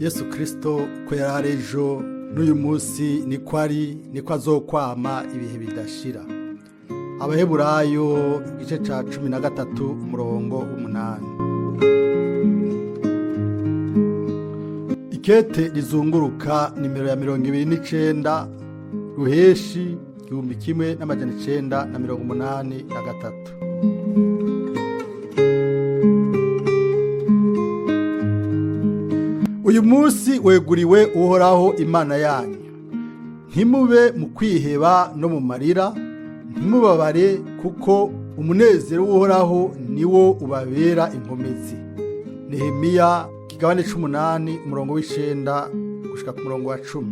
Yesu Kristo ko yari ejo n'uyu munsi niko azokwama ibihe bidashira. Abaheburayo igice ca 13 umurongo 8. Ikete rizunguruka nimero ya 29 ruheshi 1983. Uyu munsi weguriwe uhoraho Imana yanyu. Ntimube mu kwiheba no mu marira, ntimubabare kuko umunezero w'uhoraho niwo ubabera inkomezi. Nehemiya kigabane 8 umurongo w'9 gushika ku murongo wa 10.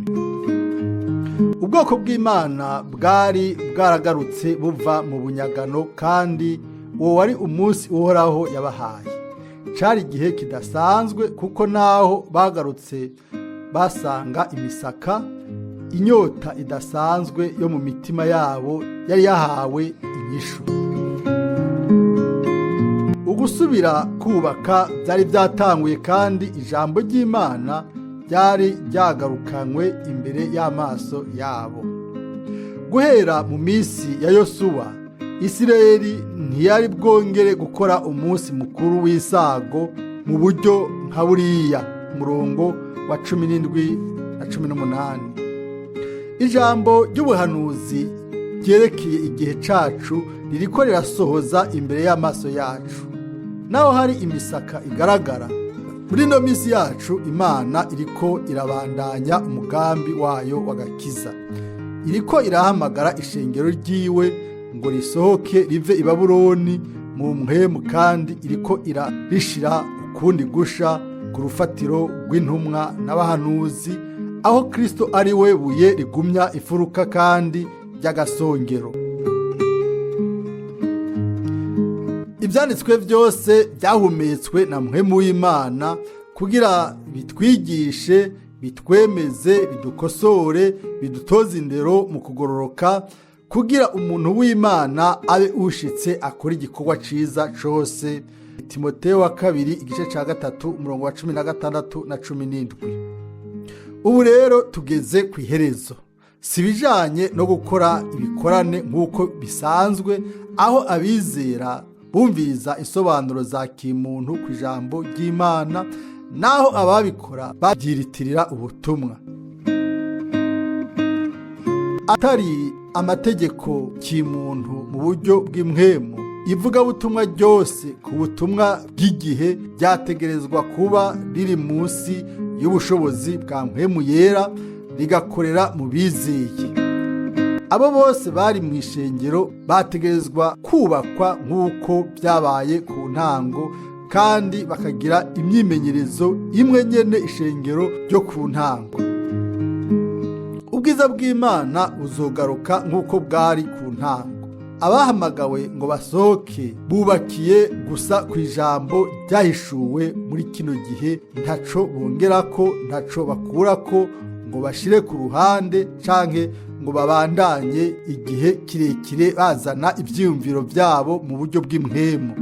Ubwoko bw'Imana bwari bwaragarutse buva mu bunyagano, kandi uwo wari umunsi uhoraho yabahaye. Cari igihe kidasanzwe kuko naho bagarutse basanga imisaka, inyota idasanzwe yo mu mitima yabo yari yahawe inyishu. Ugusubira kubaka byari byatanguye, kandi ijambo ry'Imana ryari ryagarukanywe imbere y'amaso yabo. Guhera mu minsi ya Yosuwa, Isirayeli ntiyari bwongere gukora umunsi mukuru w'isago mu buryo nka buriya. Umurongo wa 17 na 18. Ijambo ry'ubuhanuzi ryerekeye igihe cacu ririko rirasohoza imbere y'amaso yacu. Naho hari imisaka igaragara, muri no minsi yacu Imana iriko irabandanya umugambi wayo w'agakiza. Iriko irahamagara ishengero ryiwe ngo risohoke rive i Babuloni mu mpwemu, kandi iriko irarishira ukundi gusha ku rufatiro rw'intumwa n'abahanuzi, aho Kristo ari we buye rigumya ifuruka kandi ry'agasongero. Ivyanditswe byose byahumetswe na mpwemu w'Imana kugira bitwigishe, bitwemeze, bidukosore, bidutoze indero mu kugororoka, kugira umuntu w'Imana abe ushitse akora igikorwa ciza cose. Timoteyo wa 2 igice ca 3 umurongo wa 16 na 17. Ubu rero tugeze ku iherezo. Sibijanye no gukora ibikorane nk'uko bisanzwe, aho abizera bumviriza isobanuro za kimuntu ku ijambo ry'Imana, naho ababikora babyiritirira ubutumwa. Atari amategeko kimuntu mu buryo bw'impwemu, ivugabutumwa ryose ku butumwa bw'igihe ryategerezwa kuba riri munsi y'ubushobozi bwa mpwemu yera, rigakorera mu bizeye. Abo bose bari mu ishengero bategerezwa kubakwa nk'uko byabaye ku ntango, kandi bakagira imyimenyerezo imwe nyene ishengero ryo ku ntango. Ubwiza bw'Imana buzogaruka nk'uko bwari ku ntango. Abahamagawe ngo basohoke bubakiye gusa ku ijambo ryahishuwe muri kino gihe, ntaco bongerako, ntaco bakurako, ngo bashire ku ruhande canke ngo babandanye igihe kirekire bazana ivyiyumviro vyabo mu buryo bw'impwemu.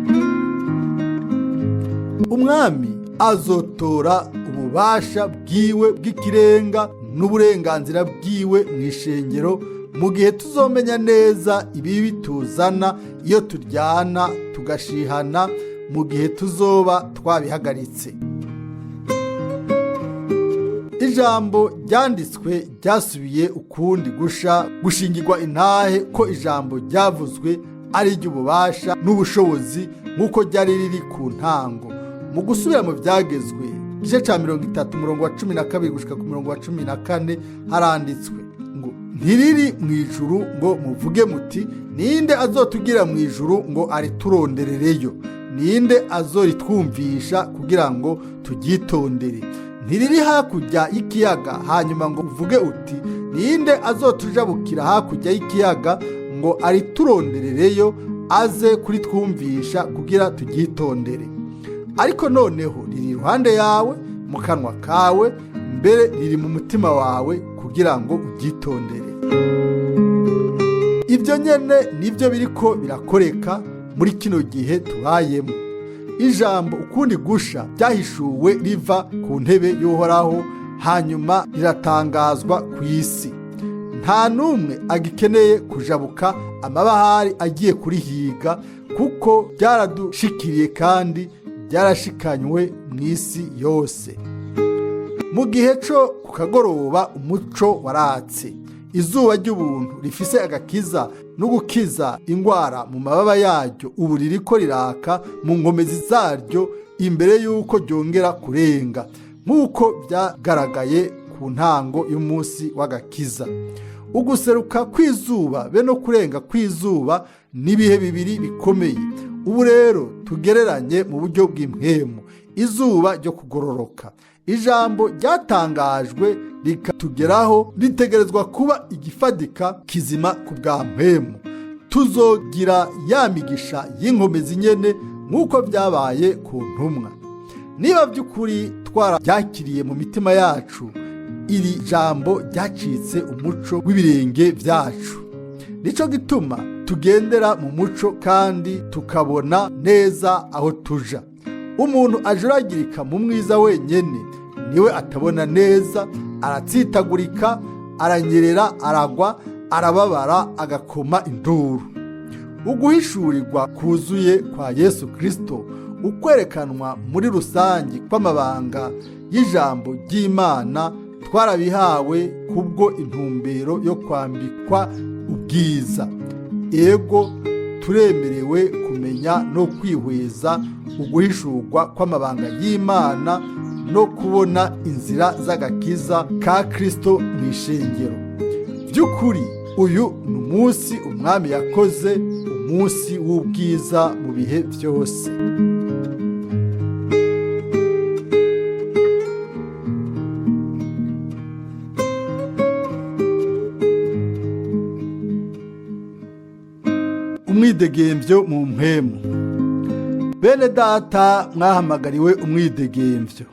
Umwami azotora ububasha bwiwe bw'ikirenga n'uburenganzira bwiwe mu ishengero, mu gihe tuzomenya neza ibibi tuzana iyo turyana tugashihana, mu gihe tuzoba twabihagaritse. Ijambo ryanditswe ryasubiye ukundi gushingirwa intahe ko ijambo ryavuzwe ari iry'ububasha n'ubushobozi nk'uko ryari riri ku ntango. Mu gusubira mu byagezwe igice ca 30 umurongo wa 12 gushika ku murongo wa 14 haranditswe ngo, ntiriri mu ijuru ngo muvuge muti, ninde azotugira mu ijuru ngo arituronderereyo? Ninde azoritwumvisha kugira ngo turyitondere? Ntiriri hakurya y'ikiyaga hanyuma ngo uvuge uti, ninde azotujabukira hakurya y'ikiyaga ngo arituronderereyo aze kuritwumvisha kugira turyitondere? Ariko noneho riri iruhande yawe, mu kanwa kawe, mbere riri mu mutima wawe kugira ngo uryitondere. Ibyo nyene nivyo biriko birakoreka muri kino gihe tubayemo. ijambo ukundi gusha ryahishuwe riva ku ntebe y'uhoraho hanyuma riratangazwa ku isi. Nta n'umwe agikeneye kujabuka amabahari agiye kurihiga, kuko ryaradushikiriye kandi ryarashikanywe mu isi yose. Mu gihe cyo ku kagoroba umuco waratse, izuba ry'ubuntu rifise agakiza no gukiza ingwara mu mababa yaryo ubu ririko riraka mu nkomezi zaryo imbere y'uko ryongera kurenga, nk'uko byagaragaye ku ntango y'umunsi w'agakiza. Uguseruka kw'izuba be no kurenga kw'izuba n'ibihe bibiri bikomeye. Ubu rero tugereranye mu buryo bw'impwemu izuba ryo kugororoka. Ijambo ryatangajwe rikatugeraho ritegerezwa kuba igifadika kizima ku bwa mpwemu. Tuzogira ya migisha y'inkomezi nyene nk'uko byabaye ku ntumwa. Niba by'ukuri twarabyakiriye mu mitima yacu, iri jambo ryacitse umuco w'ibirenge byacu. Nico gituma tugendera mu muco kandi tukabona neza aho tuja. Umuntu ajuragirika mu mwiza wenyene niwe atabona neza, aratsitagurika, aranyerera, aragwa, arababara, agakoma induru. Uguhishurirwa kuzuye kwa Yesu Kristo, ukwerekanwa muri rusangi kw'amabanga y'ijambo ry'Imana, twarabihawe kubwo intumbero yo kwambikwa ubwiza. Ego turemerewe kumenya no kwihweza uguhishurwa kw'amabanga y'Imana no kubona inzira z'agakiza ka Kristo mu ishengero. By'ukuri uyu ni umunsi umwami yakoze, umunsi w'ubwiza mu bihe byose. Umwidegemvyo mu mpwemu. Bene data, mwahamagariwe umwidegemvyo.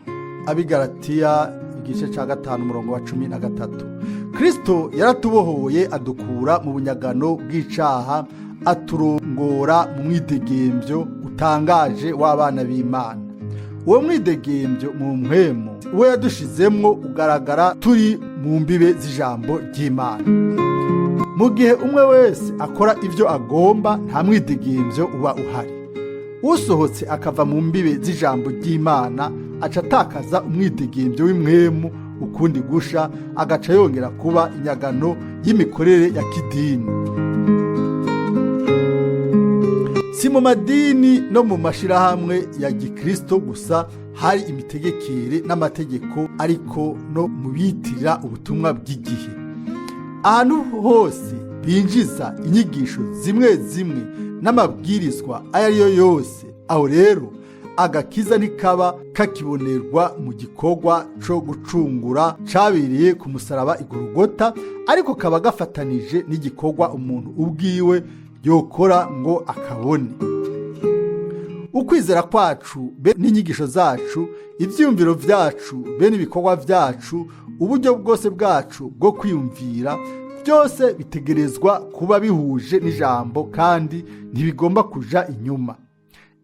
Abigalatiya igice ca 5:13. Kristo yaratubohoye adukura mu bunyagano bw'icaha, aturongora mu mwidegemvyo utangaje w'abana b'Imana. Uwo mwidegemvyo mu mpwemu uwo yadushizemwo ugaragara turi mu mbibe z'ijambo ry'Imana. Mu gihe umwe wese akora ivyo agomba, nta mwidegemvyo uba uhari. Usohotse akava mu mbibe z'ijambo ry'Imana aca atakaza umwidegemvyo w'impwemu ukundi gusha, agaca yongera kuba inyagano y'imikorere ya kidini. Si mu madini no mu mashirahamwe ya gikristo gusa hari imitegekere n'amategeko, ariko no mu bitirira ubutumwa bw'igihe. Ahantu hose binjiza inyigisho zimwe zimwe n'amabwirizwa ayo ariyo yose, aho rero agakiza ntikaba kakibonerwa mu gikorwa co gucungura cabereye ku musaraba i Golgota, ariko kaba gafatanije n'igikorwa umuntu ubwiwe yokora ngo akabone. Ukwizera kwacu be n'inyigisho zacu, ivyiyumviro vyacu be n'ibikorwa vyacu, uburyo bwose bwacu bwo kwiyumvira, byose bitegerezwa kuba bihuje n'ijambo kandi ntibigomba kuja inyuma.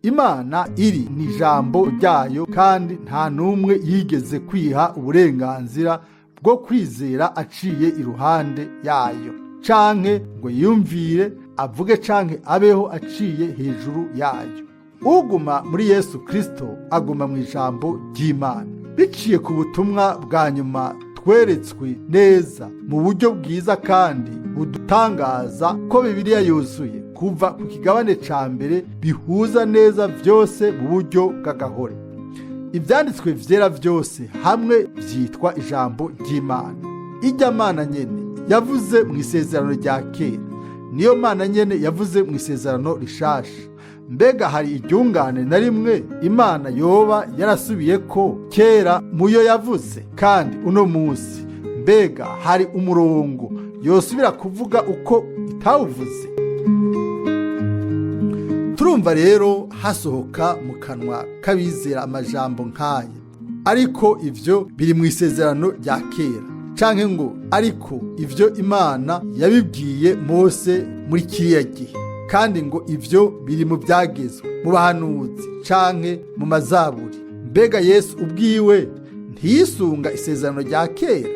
Imana iri ni ijambo ryayo, kandi nta n'umwe yigeze kwiha uburenganzira bwo kwizera aciye iruhande yayo, canke ngo yiyumvire, avuge canke abeho aciye hejuru yayo. Uguma muri Yesu Kristo aguma mu ijambo ry'Imana. Biciye ku butumwa bwa nyuma tweretswe neza mu buryo bwiza kandi budutangaza ko Bibiliya yuzuye kuva ku kigabane ca mbere bihuza neza vyose mu buryo bw'agahore. Ivyanditswe vyera vyose hamwe vyitwa ijambo ry'Imana. Irya Mana nyene yavuze mu isezerano rya kera niyo Mana nyene yavuze mu isezerano rishasha. Mbega hari iryungane na rimwe Imana yoba yarasubiye ko kera muyo yavuze? Kandi uno munsi mbega hari umurongo yosubira kuvuga uko itawuvuze? Turumva rero hasohoka mu kanwa kabizera amajambo nk'aya, ariko ivyo biri mu isezerano rya kera, canke ngo ariko ivyo Imana yabibwiye Mose muri kiriya gihe. kandi ngo ivyo biri mu byagezwe, mu bahanuzi canke mu mazaburi. Mbega Yesu ubwiwe ntiyisunga isezerano rya kera,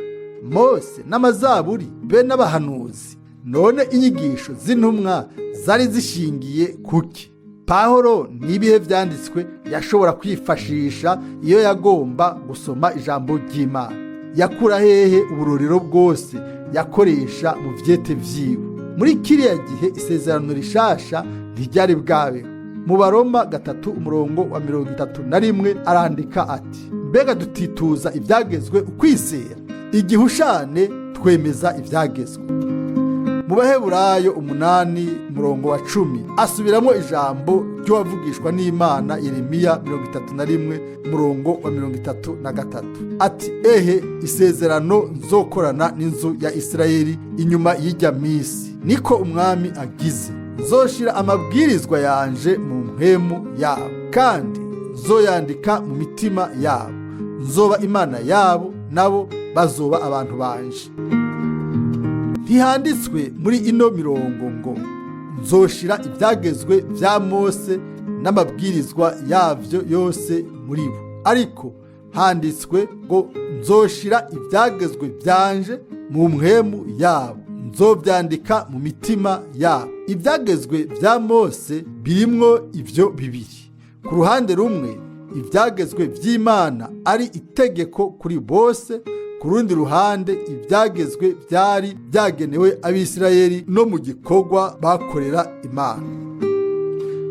Mose n'amazaburi be n'abahanuzi? None inyigisho z'intumwa zari zishingiye kuki? Pawulo n'ibihe vyanditswe yashobora kwifashisha iyo yagomba gusoma ijambo ry'Imana? Yakura hehe uburorero bwose yakoresha mu vyete vyiwe? Muri kiriya gihe isezerano rishasha ntiryari bwabeho. Mu Baroma 3:31 arandika ati, mbega dutituza ivyagezwe ukwizera? Igihushane twemeza ivyagezwe. Mu Baheburayo 8:10 asubiramo ijambo ry'uwavugishwa n'Imana Yeremiya 31:33 ati, ehe isezerano nzokorana n'inzu ya Isirayeli inyuma y'ijya misi, niko umwami agize, nzoshira amabwirizwa yanje mu mpwemu yabo, kandi nzoyandika mu mitima yabo, nzoba Imana yabo, nabo bazoba abantu banje. Ntihanditswe muri ino mirongo ngo nzoshira ibyagezwe vya Mose n'amabwirizwa yavyo yose muri bo, ariko handitswe ngo nzoshira ibyagezwe byanje mu mpwemu yabo, nzovyandika mu mitima yabo. Ibyagezwe vya Mose birimwo ivyo bibiri. Ku ruhande rumwe ibyagezwe vy'Imana ari itegeko kuri bose, ku rundi ruhande ibyagezwe byari byagenewe Abisirayeli no mu gikorwa bakorera Imana.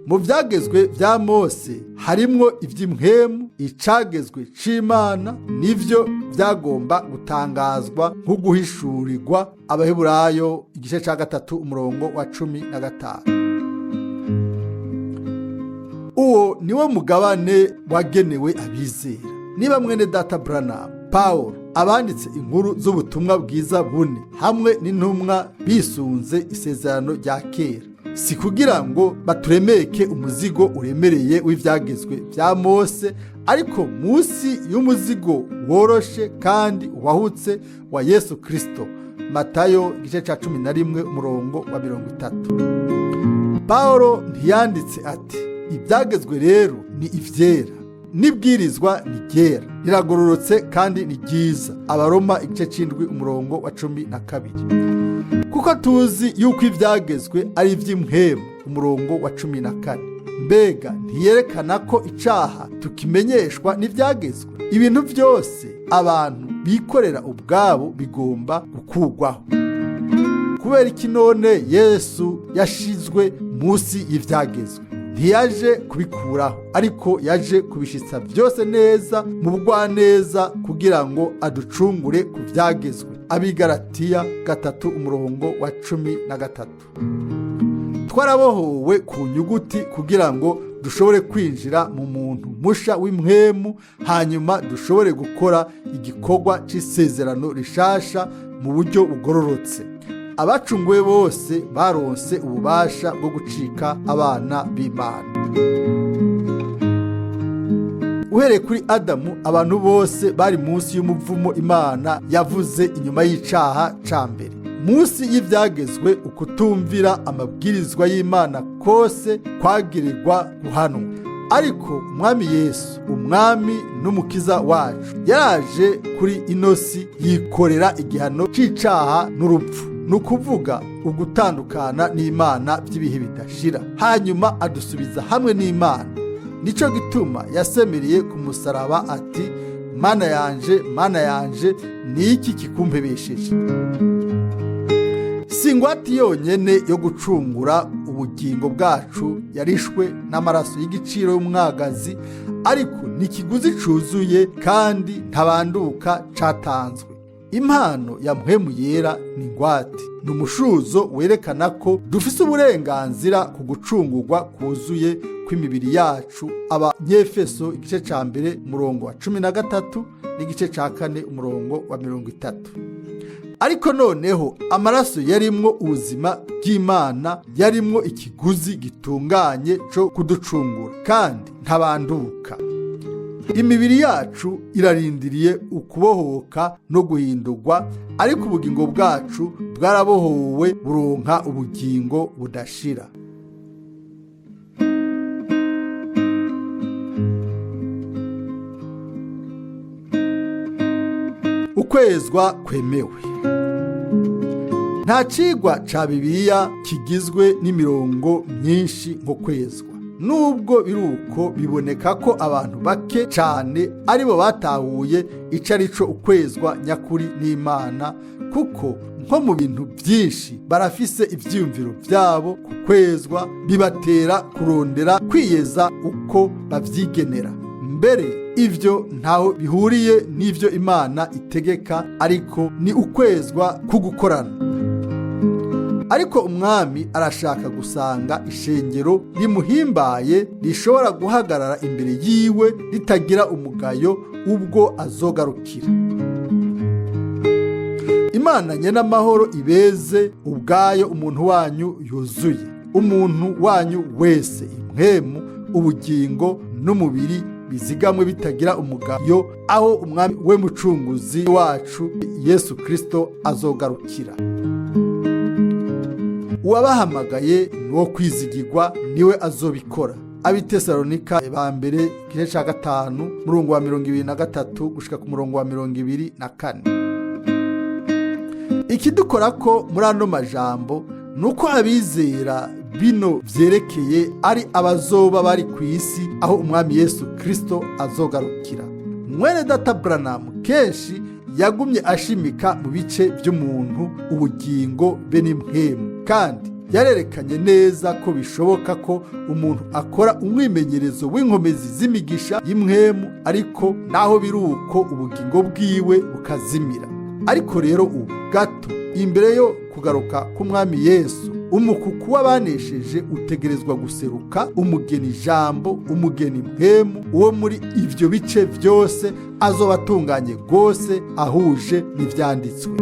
Mu byagezwe vya Mose harimwo ivy'impwemu, icagezwe c'Imana nivyo byagomba gutangazwa nko guhishurirwa. Abaheburayo 3:15. Uwo niwo mugabane wagenewe abizera. Niba mwene data Branham, Pawulo abanditse inkuru z'ubutumwa bwiza bune hamwe n'intumwa bisunze isezerano rya kera, si kugira ngo baturemeke umuzigo uremereye w'ivyagezwe vya Mose, ariko munsi y'umuzigo woroshe kandi wahutse wa Yesu Kristo. Matayo 11:30. Pawulo ntiyanditse ati, ibyagezwe rero ni ivyera, nibwirizwa ni ryera, riragororotse kandi ni ryiza. Abaroma 7:12. Kuko tuzi yuko ivyagezwe ari ivy'impwemu. 14. Mbega ntiyerekana ko icaha tukimenyeshwa n'ivyagezwe? Ibintu byose abantu bikorera ubwabo bigomba gukugwaho. Kubera iki none Yesu yashizwe munsi y'ivyagezwe? Ntiyaje kubikuraho, ariko yaje kubishitsa byose neza mu bugwaneza kugira ngo aducungure ku vyagezwe. Abigalatiya 3:13. Twarabohowe ku nyuguti kugira ngo dushobore kwinjira mu muntu musha w'impwemu, hanyuma dushobore gukora igikorwa c'isezerano rishasha mu buryo bugororotse. Abacunguwe bose baronse ububasha bwo gucika abana b'Imana. Uhereye kuri Adamu, abantu bose bari munsi y'umuvumo Imana yavuze inyuma y'icaha ca mbere. Munsi y'ivyagezwe, ukutumvira amabwirizwa y'Imana kose kwagirirwa guhanwa. Ariko umwami Yesu, umwami n'umukiza wacu, yaraje kuri inosi yikorera igihano c'icaha n'urupfu, nukuvuga ugutandukana n'Imana by'ibihe bidashira, hanyuma adusubiza hamwe n'Imana. Nico gituma yasemereye ku musaraba ati, Mana yanje, Mana yanje, ni iki kikumpebesheje? Singwati yonyene yo gucungura ubugingo bwacu yarishwe n'amaraso y'igiciro y'umwagazi, ariko nikiguzi cuzuye kandi ntabanduka catanzwe. Impano ya mpwemu yera ni ngwate, ni umushuzo werekana ko dufise uburenganzira ku gucungurwa kuzuye kw'imibiri yacu. Abanyefeso 1:13 n'igice ca 4:30. Ariko noneho amaraso yarimwo ubuzima bw'Imana, yarimwo ikiguzi gitunganye co kuducungura, kandi ntabanduka. Imibiri yacu irarindiriye ukubohoka no guhindurwa, ariko ubugingo bwacu bwarabohowe buronka ubugingo budashira. ukwezwa kwemewe. Nta cigwa ca Bibiliya kigizwe n'imirongo myinshi nko kwezwa. Nubwo biruko biboneka ko abantu bake cane aribo batahuye ico arico ukwezwa nyakuri n'Imana, kuko nko mu bintu byinshi barafise ivyiyumviro vyabo ku kwezwa, bibatera kurondera kwiyeza uko bavyigenera. Mbere ivyo ntaho bihuriye n'ivyo Imana itegeka, ariko ni ukwezwa kugukorana. Ariko umwami arashaka gusanga ishengero rimuhimbaye rishobora guhagarara imbere yiwe ritagira umugayo ubwo azogarukira. Imana nyene amahoro ibeze ubwayo umuntu wanyu yuzuye, umuntu wanyu wese, impwemu, ubugingo n'umubiri bizigamwe bitagira umugayo, aho umwami we mucunguzi wacu Yesu Kristo azogarukira. Uwabahamagaye niwo kwizigirwa, niwe azobikora. Abitesalonika ba mbere igice ca 5 murongo wa 23 gushika ku murongo wa 24. Ikidukorako muri ano majambo nuko abizera bino vyerekeye ari abazoba bari ku isi aho umwami Yesu Kristo azogarukira. Mwene data Branham kenshi yagumye ashimika mu bice by'umuntu, ubugingo be n'impwemu, kandi yarerekanye neza ko bishoboka ko umuntu akora umwimenyerezo w'inkomezi z'imigisha y'impwemu, ariko naho biruko ubugingo bwiwe bukazimira. Ariko rero ubu gato imbere yo kugaruka k'umwami Yesu, umukuku w'abanesheje utegerezwa guseruka, umugeni jambo, umugeni mpemu, uwo muri ivyo bice byose azoba atunganye rwose, ahuje n'ivyanditswe.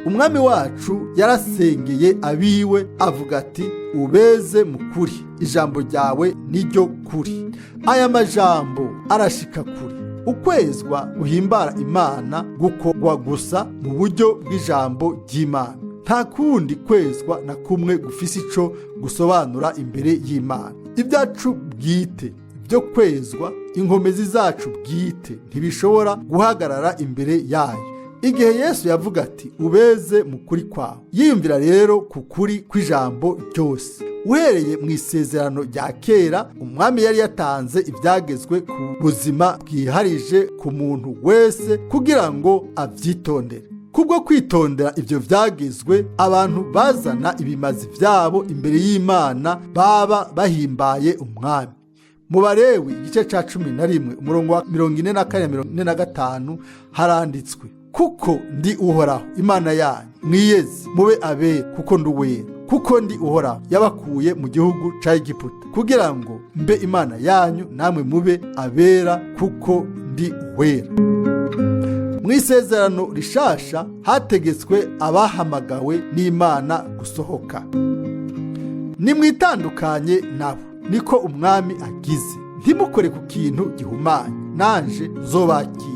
Umwami wacu yarasengeye abiwe avuga ati, ubeze mu kuri, ijambo ryawe niryo kuri. Aya majambo arashika kuri. Ukwezwa guhimbara Imana gukorwa gusa mu buryo bw'ijambo ry'Imana. Nta kundi kwezwa na kumwe gufise ico gusobanura imbere y'Imana. Ibyacu bwite byo kwezwa, inkomezi zacu bwite ntibishobora guhagarara imbere yayo. Igihe Yesu yavuga ati, ubeze mu kuri kwawe, yiyumvira rero ku kuri kw'ijambo ryose. Uhereye mu isezerano rya kera, umwami yari yatanze ibyagezwe ku buzima bwiharije ku muntu wese kugira ngo avyitondere. Kubwo kwitondera ivyo vyagezwe, abantu bazana ibimazi vyabo imbere y'Imana baba bahimbaye umwami. Mu Balewi igice ca 11 umurongo wa 44-45 haranditswe, kuko ndi Uhoraho Imana yanyu, mwiyeze mube abera kuko ndi uwera. Kuko ndi Uhoraho yabakuye mu gihugu ca Egiputa, kugira ngo mbe Imana yanyu, namwe mube abera kuko ndi uwera. Mwisezerano rishasha hategetswe abahamagawe n'Imana gusohoka. Nimwitandukanye nabo, niko umwami agize. Ntimukore ku kintu gihumanye, nanje nzobakira.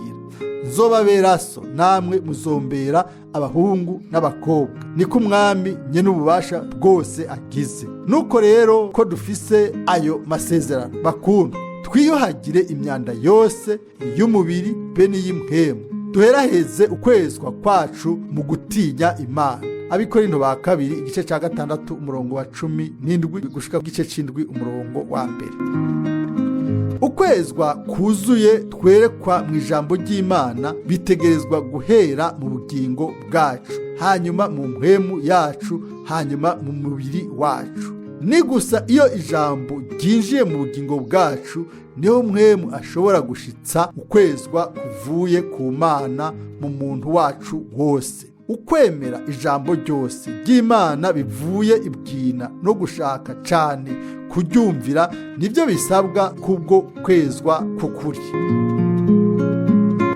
Nzobabera so, namwe muzombera abahungu n'abakobwa, niko umwami nyene ububasha bwose agize. Nuko rero ko dufise ayo masezerano, bakundwa, twiyuhagire imyanda yose y'umubiri be n'iy'impwemu, duheraheze ukwezwa kwacu mu gutinya Imana. Abikorinto ba kabiri igice ca 6 umurongo wa 17 gushika ku gice c'indwi umurongo wa 1. Ukwezwa kuzuye twerekwa mu ijambo ry'Imana bitegerezwa guhera mu bugingo bwacu, hanyuma mu mpwemu yacu, hanyuma mu mubiri wacu. Ni gusa iyo ijambo ryinjiye mu bugingo bwacu niho mpwemu ashobora gushitsa ukwezwa kuvuye ku Mana mu muntu wacu wose. Ukwemera ijambo ryose ry'Imana bivuye ibwina no gushaka cane kuryumvira nibyo bisabwa kubwo kwezwa kukuri.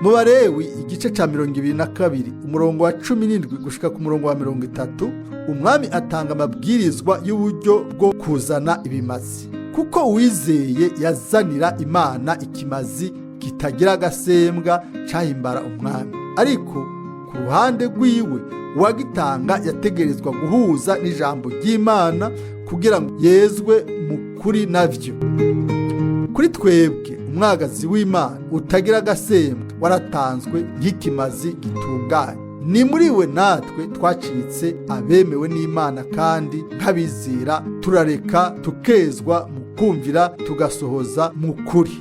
Mu Balewi igice ca 22 umurongo wa 17 gushika ku murongo wa 30, umwami atanga amabwirizwa y'uburyo bwo kuzana ibimazi. Kuko uwizeye yazanira Imana ikimazi kitagira agasembwa cahimbara umwami. Ariko ku ruhande rwiwe uwagitanga yategerezwa guhuza n'ijambo ry'Imana kugira ngo yezwe mu kuri navyo. Kuri twebwe umwagazi w'Imana utagira agasembwa waratanzwe nk'ikimazi gitunganye. Ni muri we natwe twacitse abemewe n'Imana kandi nk'abizera turareka tukezwa mu kumvira tugasohoza mu kuri.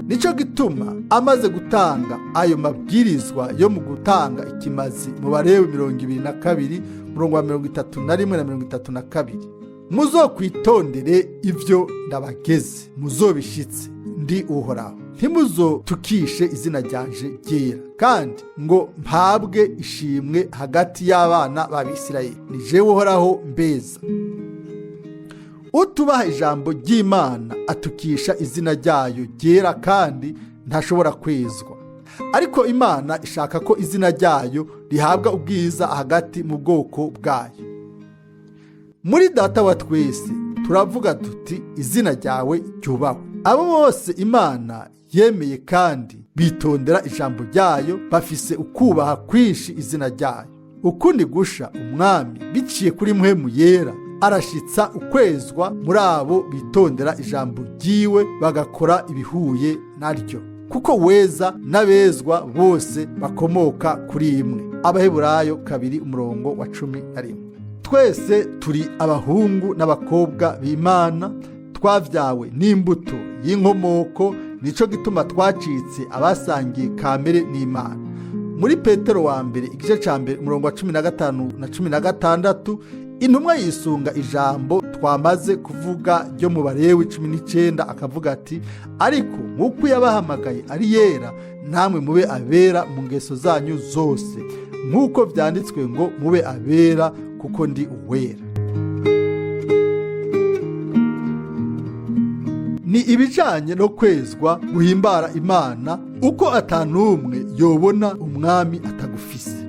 Nico gituma amaze gutanga ayo mabwirizwa yo mu gutanga ikimazi mu Balewi 22 murongo wa 31 na 32, muzokwitondere ivyo ndabageze, muzobishitse ndi Uhoraho. Ntimuzotukishe izina ryanje ryera, kandi ngo mpabwe ishimwe hagati y'abana b'Abisirayeli. Ni jewe Uhoraho mbeza. Utubaha ijambo ry'Imana atukisha izina ryayo ryera kandi ntashobora kwezwa. Ariko Imana ishaka ko izina ryayo rihabwa ubwiza hagati mu bwoko bwayo. Muri Data wa twese turavuga tuti izina ryawe ryubahwe. Abo bose Imana yemeye kandi bitondera ijambo ryayo bafise ukubaha kwinshi izina ryayo. Ukundi gusha umwami biciye kuri Mpwemu Yera arashitsa ukwezwa muri abo bitondera ijambo ryiwe bagakora ibihuye naryo, kuko weza n'abezwa bose bakomoka kuri imwe. Abaheburayo 2 umurongo wa 11. Twese turi abahungu n'abakobwa b'Imana, twavyawe n'imbuto y'inkomoko, nico gituma twacitse abasangiye kamere n'Imana. Muri Petero wa mbere igice ca mbere umurongo wa 15 na 16, intumwa yisunga ijambo twamaze kuvuga ryo mu Balewi 19 akavuga ati, ariko nk'uko yabahamagaye ari yera, namwe mube abera mu ngeso zanyu zose, nk'uko vyanditswe ngo mube abera kuko ndi uwera. Ni ibijanye no kwezwa guhimbara Imana, uko atanumwe yobona umwami atagufise.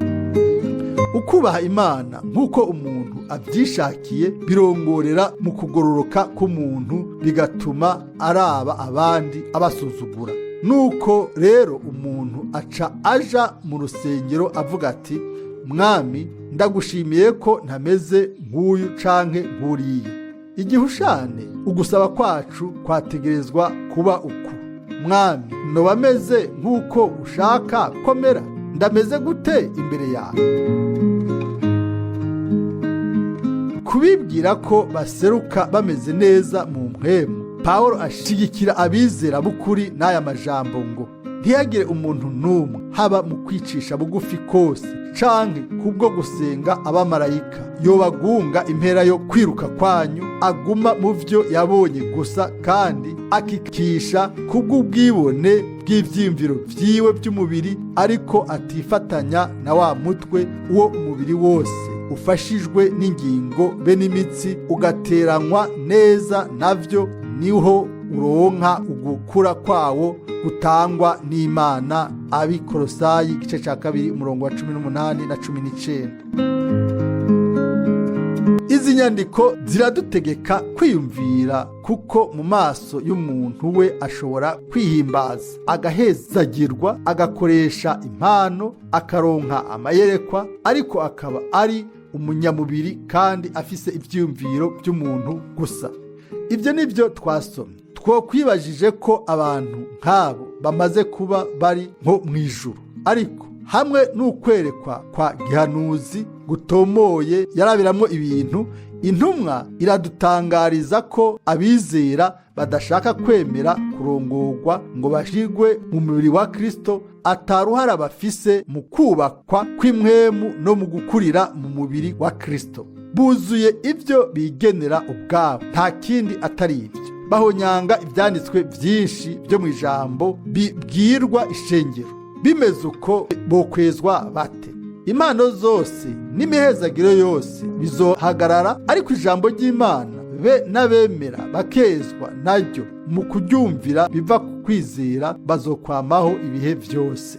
Ukubaha Imana nk'uko umuntu avyishakiye birongorera mu kugororoka k'umuntu, bigatuma araba abandi abasuzugura. Nuko rero umuntu aca aja mu rusengero avuga ati, mwami ndagushimiye ko ntameze nk'uyu canke nk'uriya. Igihushane ugusaba kwacu kwategerezwa kuba uku: mwami noba meze nk'uko ushaka komera, ndameze gute imbere yawe? Kubibwira ko baseruka bameze neza mu mpwemu, Pawulo ashigikira abizera b'ukuri n'aya majambo ngo, ntihagire umuntu n'umwe haba mu kwicisha bugufi kose canke kubwo gusenga abamarayika yobagunga impera yo kwiruka kwanyu, aguma mu vyo yabonye gusa kandi akikisha kubw'ubwibone bw'ivyiyumviro vyiwe by'umubiri, ariko atifatanya na wa mutwe uwo umubiri wose ufashijwe n'ingingo be n'imitsi ugateranywa neza navyo, niho uronka ugukura kwawo gutangwa n'Imana. Abikolosayi igice ca 2 umurongo wa 18 na 19. Izi nyandiko ziradutegeka kwiyumvira, kuko mu maso y'umuntu we ashobora kwihimbaza, agahezagirwa, agakoresha impano, akaronka amayerekwa, ariko akaba ari umunyamubiri kandi afise ivyiyumviro by'umuntu gusa. Ibyo nibyo twasomye. Twokwibajije ko abantu nk'abo bamaze kuba bari nko mw'ijuru, ariko hamwe n'ukwerekwa kwa gihanuzi gutomoye yarabiramwo ibintu, intumwa iradutangariza ko abizera badashaka kwemera kurongorwa ngo bashigwe mu mubiri wa Kristo ataruhara bafise mu kubakwa kw'imwemu no mu gukurira mu mubiri wa Kristo. Buzuye ivyo bigenera ubwabo, nta kindi atari ivyo. Bahonyanga ivyanditswe vyinshi byo mu ijambo bibwirwa ishengero. Bimeze uko bokwezwa bate? Impano zose n'imihezagiro yose bizohagarara, ariko ijambo ry'Imana be n'abemera bakezwa naryo mu kuryumvira biva ku kwizera bazokwamaho ibihe vyose.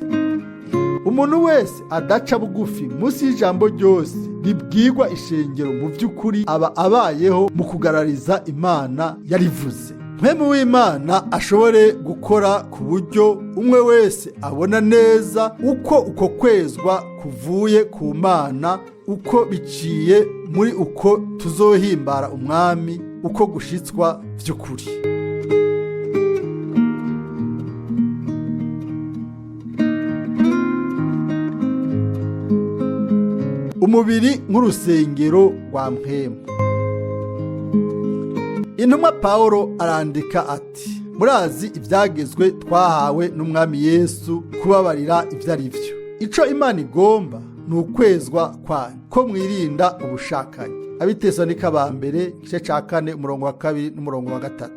Umuntu wese adaca bugufi munsi y'ijambo ryose ribwirwa ishengero mu vy'ukuri aba abayeho mu kugarariza Imana yarivuze. Mpwemu w'Imana ashobore gukora ku buryo umwe wese abona neza uko kwezwa kuvuye ku Mana, uko biciye muri uko tuzohimbara umwami, uko gushitswa vy'ukuri. umubiri nk'urusengero rwa Mwene. Intumwa Pawulo arandika ati: murazi ibyagezwe twahawe n'umwami Yesu kubabarira ibyo ari byo. Ico Imana igomba ni ukwezwa kwanyu, ko mwirinda ubushakanyi. Abitesanika ba mbere igice ca 4 umurongo wa 2 n'umurongo wa 3.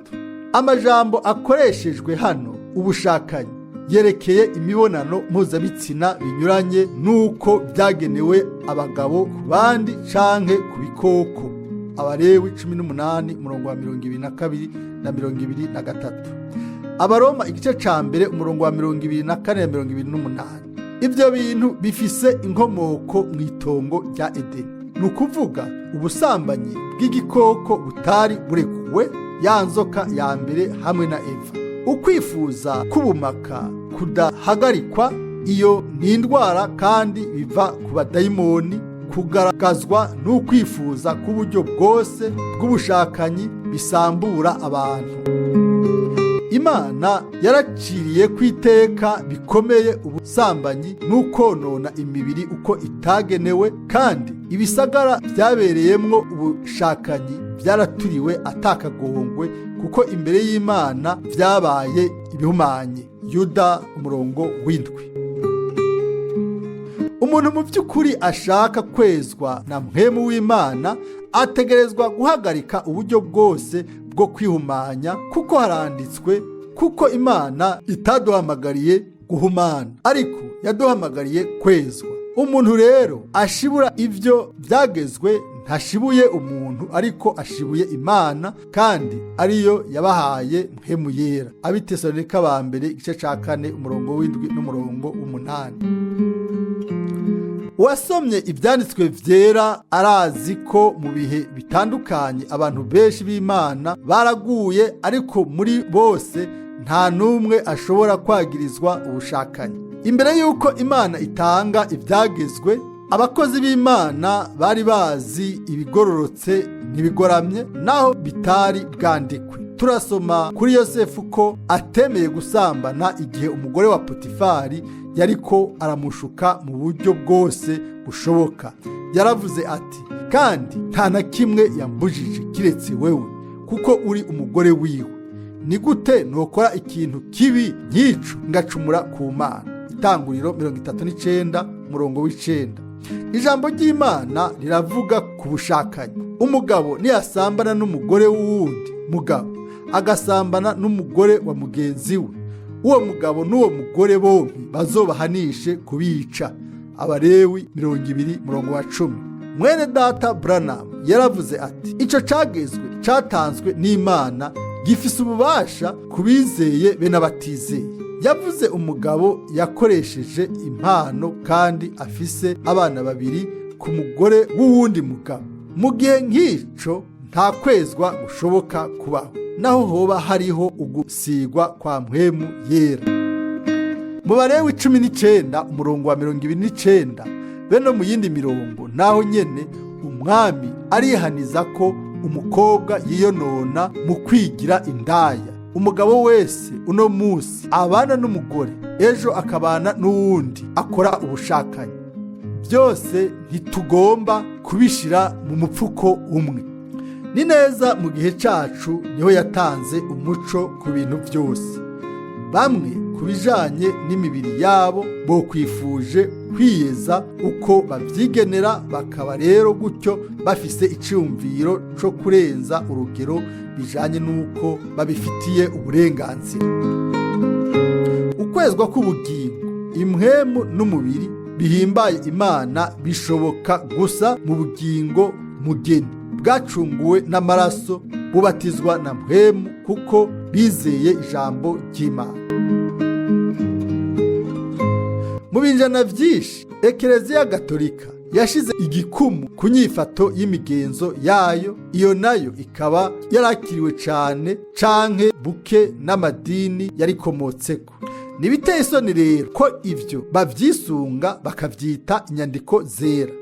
Amajambo akoreshejwe hano ubushakanyi yerekeye imibonano mpuzabitsina binyuranye nuko byagenewe abagabo ku bandi canke ku bikoko. Abalewi 18 umurongo wa 22 na 23. Abaroma igice ca mbere umurongo wa 24 na 28. Ibyo bintu bifise inkomoko mu itongo rya Edeni. Nukuvuga ubusambanyi bw'igikoko butari burekuwe, ya nzoka ya mbere hamwe na Eva. Ukwifuza kubumaka kudahagarikwa, iyo ni indwara kandi biva ku badayimoni, kugaragazwa n'ukwifuza k'uburyo bwose bw'ubushakanyi bisambura abantu. Imana yaraciriye kwiteka bikomeye ubusambanyi n'ukonona imibiri uko itagenewe, kandi ibisagara byabereyemwo ubushakanyi byaraturiwe atakagongwe, kuko imbere y'Imana byabaye ibihumanye. Yuda umurongo w'indwi. Umuntu mu by'ukuri ashaka kwezwa na Mwene w'Imana ategerezwa guhagarika uburyo bwose bwo kwihumanya, kuko haranditswe, kuko Imana itaduhamagariye guhumana, ariko yaduhamagariye kwezwa. Umuntu rero ashibura ivyo byagezwe ntashibuye umuntu, ariko ashibuye Imana, kandi ariyo yabahaye mpemu yera. Abitesanika ba mbere igice ca 4 umurongo w'indwi n'umurongo w'umunani. Uwasomye ibyanditswe vyera arazi ko mu bihe bitandukanye abantu benshi b'Imana baraguye, ariko muri bose nta numwe ashobora kwagirizwa ubushakanyi. Imbere yuko Imana itanga ibyagezwe, abakozi b'Imana bari bazi ibigororotse n'ibigoramye naho bitari bwandikwe. Turasoma kuri Yosefu ko atemeye gusambana igihe umugore wa Potifari yariko aramushuka mu buryo bwose bushoboka. Yaravuze ati: kandi nta na kimwe yambujije kiretse wewe, kuko uri umugore wiwe. Ni gute nokora ikintu kibi nk'ico ngacumura ku Mana? Itanguriro 39 umurongo w'9. Ijambo ry'Imana riravuga ku bushakanyi. Umugabo niyasambana n'umugore w'uwundi mugabo, agasambana n'umugore wa mugenzi we, uwo mugabo n'uwo mugore bombi bazobahanishe kubica. Abalewi 20 umurongo wa 10. Mwene data Branham yaravuze ati: ico cagezwe catanzwe n'Imana gifise ububasha kubizeye be n'abatizeye. Yavuze umugabo yakoresheje impano kandi afise abana babiri ku mugore w'uwundi mugabo. Mu gihe nk'ico nta kwezwa gushoboka kubaho, naho hoba hariho ugusigwa kwa mpwemu yera. Mu Balewi 19 umurongo wa 29 bene mu yindi mirongo, naho nyene umwami arihaniza ko umukobwa yiyonona mu kwigira indaya. Umugabo wese uno musi abana n'umugore, ejo akabana n'uwundi akora ubushakanyi. Byose ntitugomba kubishira mu mupfuko umwe. Ni neza mu gihe cacu niho yatanze umuco ku bintu byose. Bamwe kubijanye n'imibiri yabo bo kwifuje kwiyeza uko bavyigenera, bakaba rero gutyo bafise iciyumviro co kurenza urugero bijanye n'uko babifitiye uburenganzira. Ukwezwa k'ubugingo, impwemu n'umubiri bihimbaye Imana bishoboka gusa mu bugingo mugeni bwacunguwe n'amaraso, bubatizwa na mpwemu kuko bizeye ijambo ry'Imana. Mu binjana vyinshi Ekereziya Gatolika yashize igikumu ku nyifato y'imigenzo yayo, iyo nayo ikaba yarakiriwe cane canke buke n'amadini yarikomotseko. Nibiteye isoni rero ko ivyo bavyisunga bakavyita inyandiko zera.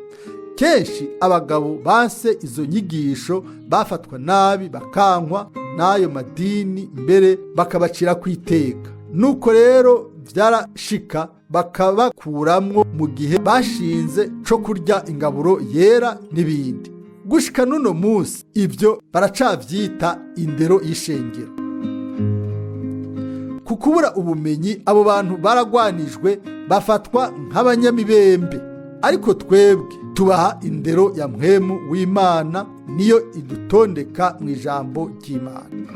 Kenshi abagabo banse izo nyigisho bafatwa nabi, bakankwa n'ayo madini, mbere bakabacira kwiteka. Nuko rero vyarashika bakabakuramwo mu gihe bashinze co kurya ingaburo yera n'ibindi. Gushika n'uno munsi ivyo baracavyita indero y'ishengero. Ku kubura ubumenyi abo bantu baragwanijwe bafatwa nk'abanyamibembe, ariko twebwe tubaha indero ya mpwemu w'Imana, niyo idutondeka mu ijambo ry'Imana.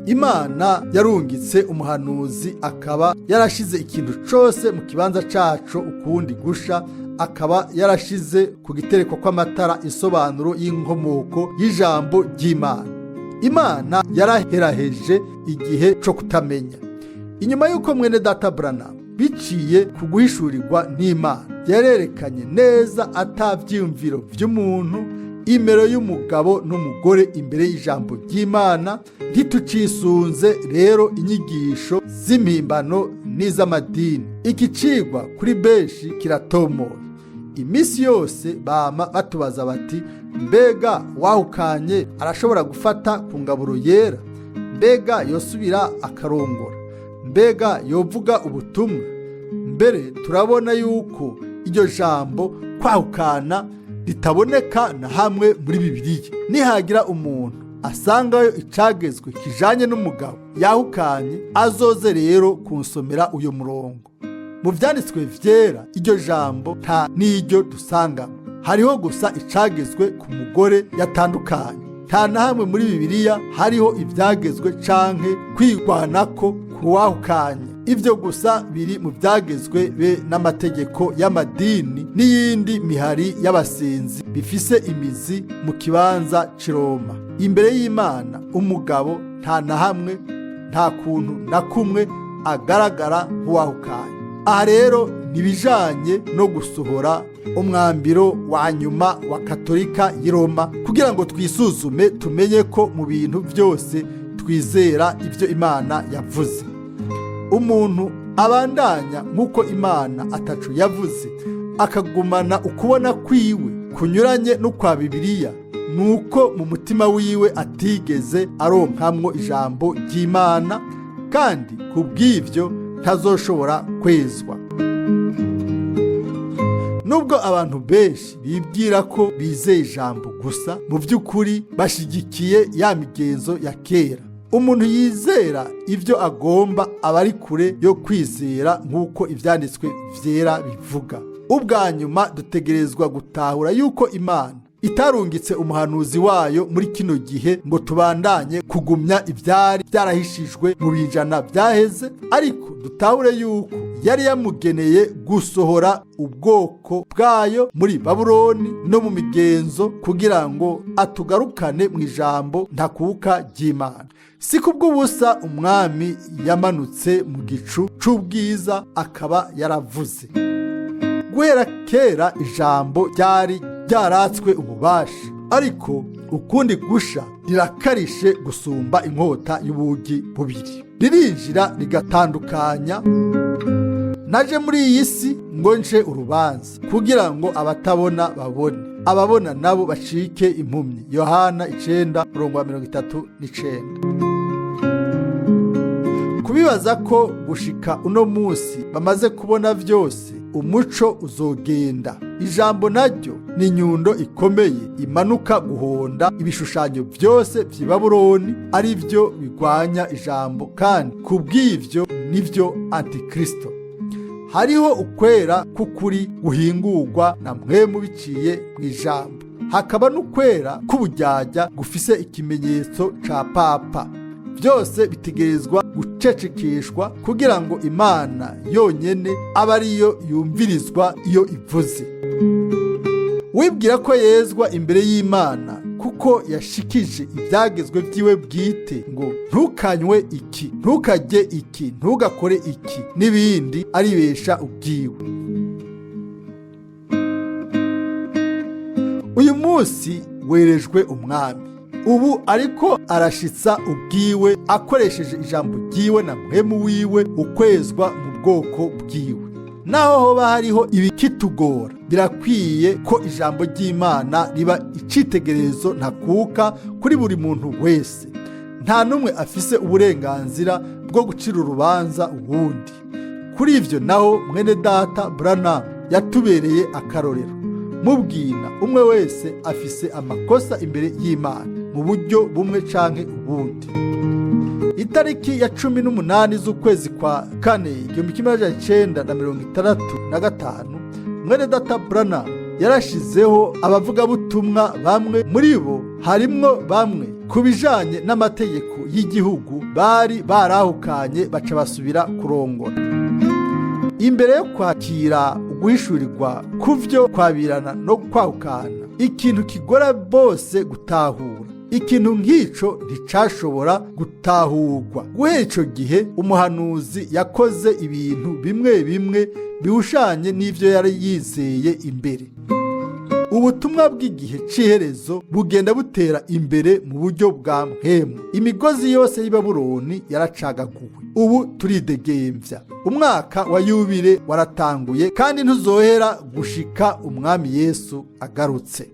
Imana yarungitse umuhanuzi, akaba yarashize ikintu cose mu kibanza caco ukundi gusha, akaba yarashize ku gitereko kw'amatara isobanuro y'inkomoko y'ijambo ry'Imana. Imana yaraheraheje igihe co kutamenya. Inyuma y'uko mwene data Branham biciye ku guhishurirwa n'Imana yarerekanye neza atavyiyumviro vy'umuntu imero y'umugabo n'umugore imbere y'ijambo ry'Imana, ntitucisunze rero inyigisho z'impimbano n'iz'amadini. Iki cigwa kuri benshi kiratomoye. Imisi yose bama batubaza bati, mbega wahukanye arashobora gufata ku ngaburo yera? Mbega yosubira akarongora? Mbega yovuga ubutumwa? Mbere turabona yuko iryo jambo kwahukana ritaboneka na hamwe muri Bibiliya. Nihagira umuntu asangayo icagezwe kijanye n'umugabo yahukanye, azoze rero kunsomera uyo murongo. Mu vyanditswe vyera iryo jambo nta n'iryo dusangamo. Hariho gusa icagezwe ku mugore yatandukanye. Nta na hamwe muri Bibiliya hariho ivyagezwe canke kwigwanako ku wahukanye. Ivyo gusa biri mu vyagezwe be n'amategeko y'amadini n'iyindi mihari y'abasenzi bifise imizi mu kibanza c'Iroma. Imbere y'Imana umugabo nta na hamwe, nta kuntu na kumwe agaragara nk'uwahukanye. Aha rero nibijanye no gusohora umwambiro wa nyuma wa Katolika y'i Roma, kugira ngo twisuzume tumenye ko mu bintu vyose twizera ivyo Imana yavuze. Umuntu abandanya nk'uko Imana ataco yavuze, akagumana ukubona kwiwe kunyuranye n'ukwa Bibiliya, nuko mu mutima wiwe atigeze aronkamwo ijambo ry'Imana, kandi kubw'ivyo ntazoshobora kwezwa. Nubwo abantu benshi bibwira ko bizeye ijambo gusa, mu vy'ukuri bashigikiye ya migenzo ya kera. Umuntu yizera ivyo agomba aba ari kure yo kwizera nk'uko ivyanditswe vyera bivuga. Ubwa nyuma dutegerezwa gutahura yuko Imana itarungitse umuhanuzi wayo muri kino gihe ngo tubandanye kugumya ivyari byarahishijwe mu bijana vyaheze, ariko dutahure yuko yari yamugeneye gusohora ubwoko bwayo muri Babuloni no mu migenzo, kugira ngo atugarukane mu ijambo ntakuka ry'Imana. Si kubw'ubusa umwami yamanutse mu gicu c'ubwiza akaba yaravuze. Guhera kera ijambo ryari ryaratswe ububasha, ariko ukundi gusha rirakarishe gusumba inkota y'ubugi bubiri. Ririnjira rigatandukanya. Naje muri iyi si ngo nce urubanza, kugira ngo abatabona babone, ababona nabo bacike impumyi. Yohana 9:39. Kubibaza ko gushika uno munsi bamaze kubona vyose, umuco uzogenda. Ijambo naryo ni nyundo ikomeye imanuka guhonda ibishushanyo vyose vy'i Babuloni, ari vyo bigwanya ijambo, kandi kubw'ivyo nivyo Antikristo. Hariho ukwera k'ukuri guhingurwa na mpwemu biciye mu ijambo, hakaba n'ukwera k'uburyarya gufise ikimenyetso ca papa. Vyose bitegerezwa gucecekeshwa kugira ngo Imana yonyene abe ariyo yumvirizwa iyo ivuze. Wibwira ko yezwa imbere y'Imana kuko yashikije ivyagezwe vyiwe bwite ngo ntukanywe iki, ntukarye iki, ntugakore iki n'ibindi, aribesha ubwiwe. Uyu munsi werejwe umwami, ubu ariko arashitsa ubwiwe akoresheje ijambo ryiwe na mpwemu wiwe ukwezwa mu bwoko bwiwe. Naho hoba hariho ibikitugora, birakwiye ko ijambo ry'Imana riba icitegererezo ntakuka kuri buri muntu wese. Nta numwe afise uburenganzira bwo gucira urubanza uwundi. kuri ivyo naho mwene data Branham yatubereye akarorero. Mubwina umwe wese afise amakosa imbere y'Imana mu buryo bumwe canke ubundi. Itariki ya 18 z'ukwezi kwa kane 1965 mwene data Branham yarashizeho abavugabutumwa bamwe, muri bo harimwo bamwe ku bijanye n'amategeko y'igihugu bari barahukanye baca basubira kurongora. Imbere yo kwakira uguhishurirwa kuvyo kwabirana no kwahukana, ikintu kigora bose gutahura, ikintu nk'ico nticashobora gutahurwa. Guhera ico gihe umuhanuzi yakoze ibintu bimwe bimwe bihushanye n'ivyo yari yizeye imbere. Ubutumwa bw'igihe c'iherezo bugenda butera imbere mu buryo bwa mpemu. Imigozi yose y'i Babuloni yaracagaguwe. Ubu turidegemvya. Umwaka wa yubile waratanguye kandi ntuzohera gushika umwami Yesu agarutse.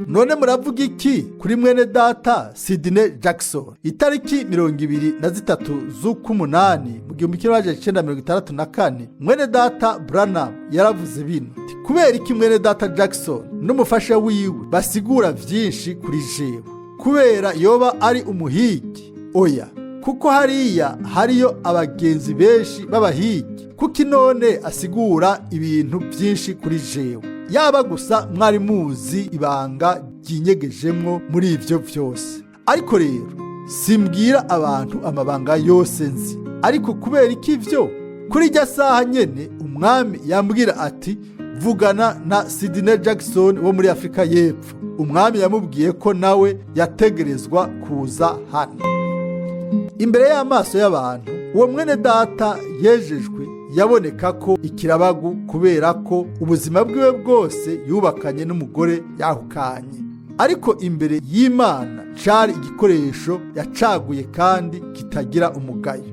None muravuga iki kuri mwene data Sidney Jackson? Itariki 23 z'ukumunani mu 1964 mwene data Branham yaravuze bino: kubera iki mwene data Jackson n'umufasha wiwe basigura vyinshi kuri jewe? Kubera yoba ari umuhigi? Oya, kuko hariya hariyo abagenzi benshi b'abahigi. Kuki none asigura ibintu vyinshi kuri jewe? Yaba gusa mwari muzi ibanga ry'inyegejemwo muri ivyo vyose. Ariko rero simbwira abantu amabanga yose nzi. Ariko kubera iki ivyo? Kuri irya saha nyene umwami yambwira ati vugana na Sidney Jackson wo muri Afrika y'Epfo. Umwami yamubwiye ko nawe yategerezwa kuza hano. Imbere y'amaso y'abantu uwo mwene data yejejwe yaboneka ko ikirabagu, kubera ko ubuzima bwiwe bwose yubakanye n'umugore yahukanye. Ariko imbere y'Imana cari igikoresho yacaguye kandi kitagira umugayo.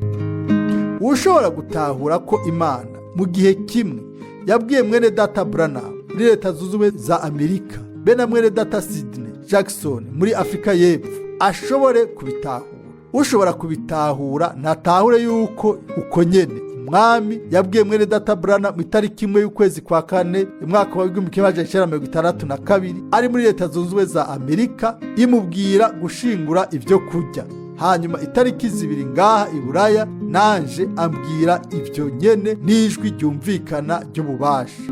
Ushobora gutahura ko Imana mu gihe kimwe yabwiye mwene data Branham muri Leta Zunze Ubumwe za Amerika be na mwene data Sidney Jackson muri Afrika y'Epfo ashobore kubitahura. Ushobora kubitahura natahure yuko uko nyene umwami yabwiye mwene data Branham itariki imwe y'ukwezi kwa kane umwaka wa 1962 ari muri Leta Zunze Ubumwe za Amerika, imubwira gushingura ivyo kurya. Hanyuma itariki zibiri ngaha i Buraya nanje ambwira ivyo nyene n'ijwi ryumvikana ry'ububasha.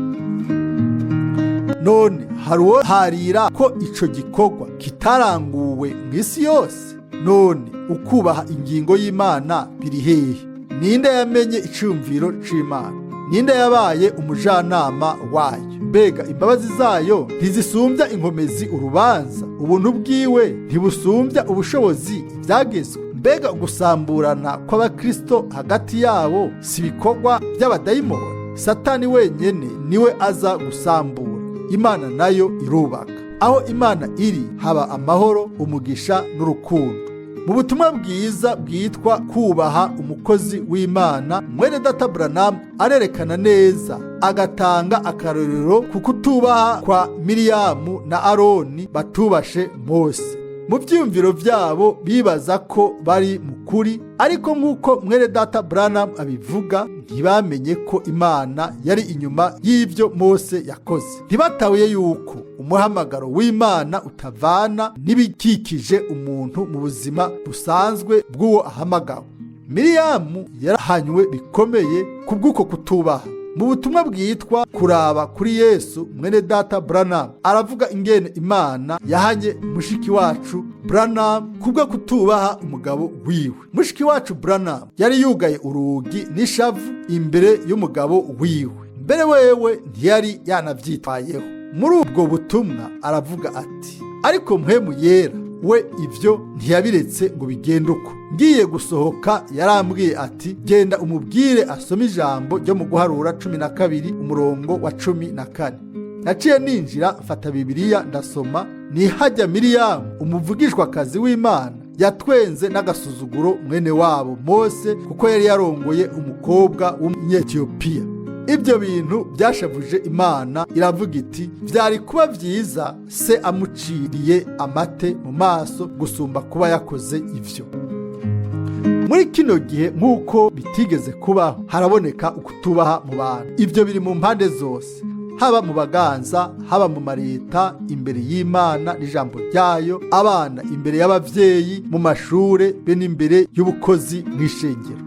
None haruwo harira ko ico gikorwa kitaranguwe mw'isi yose? None ukubaha ingingo y'Imana biri hehe? Ninde yamenye icumviro c'Imana? Ninde yabaye umujanama wayo? Mbega imbabazi zayo ntizisumbya inkomezi urubanza? Ubuntu bwiwe ntibusumbya ubushobozi ivyagezwe? Mbega gusamburana kw'abakristo hagati yabo si bikorwa by'abadayimoni? Satani wenyene niwe aza gusambura, Imana nayo irubaka. Aho Imana iri haba amahoro, umugisha n'urukundo. Mu butumwa bwiza bwitwa kubaha umukozi w'Imana, mwene data Branham arerekana neza agatanga akarorero ku kutubaha kwa Miriyamu na Aroni batubashe Mose. Mu vyumviro vyabo bibaza ko bari mukuri, ariko nk'uko mwene data Branham abivuga, ntibamenye ko Imana yari inyuma y'ivyo Mose yakoze. Ntibatahuye yuko umuhamagaro w'Imana utavana n'ibikikije umuntu mu buzima busanzwe bw'uwo ahamagawe. Miriyamu yarahanywe bikomeye kubw'uko kutubaha. Mu butumwa bwitwa kuraba kuri Yesu, mwene data Branham aravuga ingene Imana yahanye mushiki wacu Branham kubwo kutubaha umugabo wiwe. Mushiki wacu Branham yari yugaye urugi n'ishavu imbere y'umugabo wiwe. Mbere wewe ntiyari yanavyitwayeho. Muri ubwo butumwa aravuga ati: ariko mpwemu yera we ivyo ntiyabiretse ngo bigende uko. Ngiye gusohoka yarambwiye ati: genda umubwire asome ijambo ryo mu Guharura 12 umurongo wa 14. Naciye ninjira mfata Bibiliya ndasoma, nihajya Miriyamu umuvugishwakazi w'Imana yatwenze n'agasuzuguro mwene wabo Mose, kuko yari yarongoye umukobwa w'Umunyetiyopiya. Ibyo bintu byashavuje Imana, iravuga iti: vyari kuba vyiza se amuciriye amate mu maso gusumba kuba yakoze ivyo. muri kino gihe nk'uko bitigeze kubaho haraboneka ukutubaha mu bantu. Ibyo biri mu mpande zose, haba mu baganza, haba mu mareta, imbere y'Imana n'ijambo ryayo, abana imbere y'abavyeyi, mu mashure be n'imbere y'ubukozi mw'ishengero.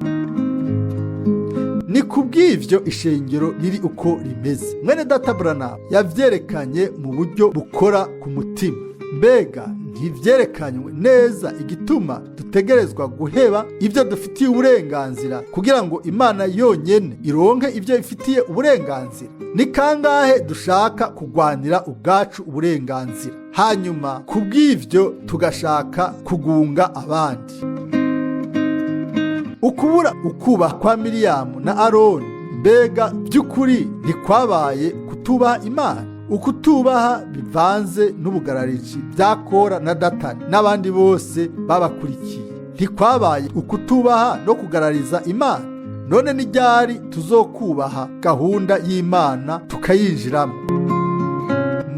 Ni kubw'ivyo ishengero riri uko rimeze. Mwene data Branham yavyerekanye mu buryo bukora ku mutima. Mbega ntivyerekanywe neza igituma dutegerezwa guheba ibyo dufitiye uburenganzira kugira ngo Imana yonyene ironke ibyo ifitiye uburenganzira? Ni kangahe dushaka kugwanira ubwacu uburenganzira, hanyuma kubw'ivyo tugashaka kugunga abandi. Ukubura ukubaha kwa Miriyamu na Aroni, mbega by'ukuri ntikwabaye kutubaha Imana? Ukutubaha bivanze n'ubugararizi bya Kora na Datani n'abandi bose babakurikiye. Ntikwabaye ukutubaha no kugarariza Imana? None ni ryari tuzokubaha gahunda y'Imana tukayinjiramo?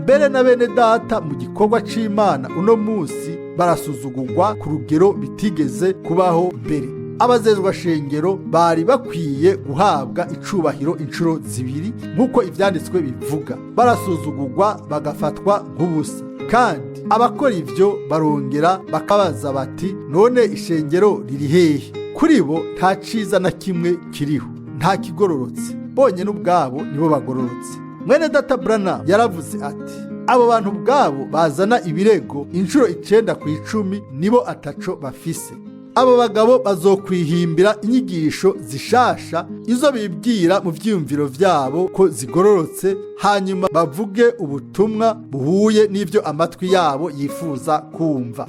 Mbere na bene data mu gikorwa c'Imana uno munsi barasuzugurwa ku rugero bitigeze kubaho mbere. Abazezwa shengero bari bakwiye guhabwa icubahiro inshuro zibiri nk'uko ivyanditswe bivuga. Barasuzugurwa bagafatwa nk'ubusa, kandi abakora ivyo barongera bakabaza bati none ishengero riri hehe? Kuri bo nta ciza na kimwe kiriho, nta kigororotse, bonyene ubwabo nibo bagororotse. Mwene data Branham yaravuze ati abo bantu ubwabo bazana ibirego inshuro 9 ku 10 nibo ataco bafise. Abo bagabo bazokwihimbira inyigisho zishasha izo bibwira mu vyiyumviro vyabo ko zigororotse, hanyuma bavuge ubutumwa buhuye n'ivyo amatwi yabo yifuza kumva.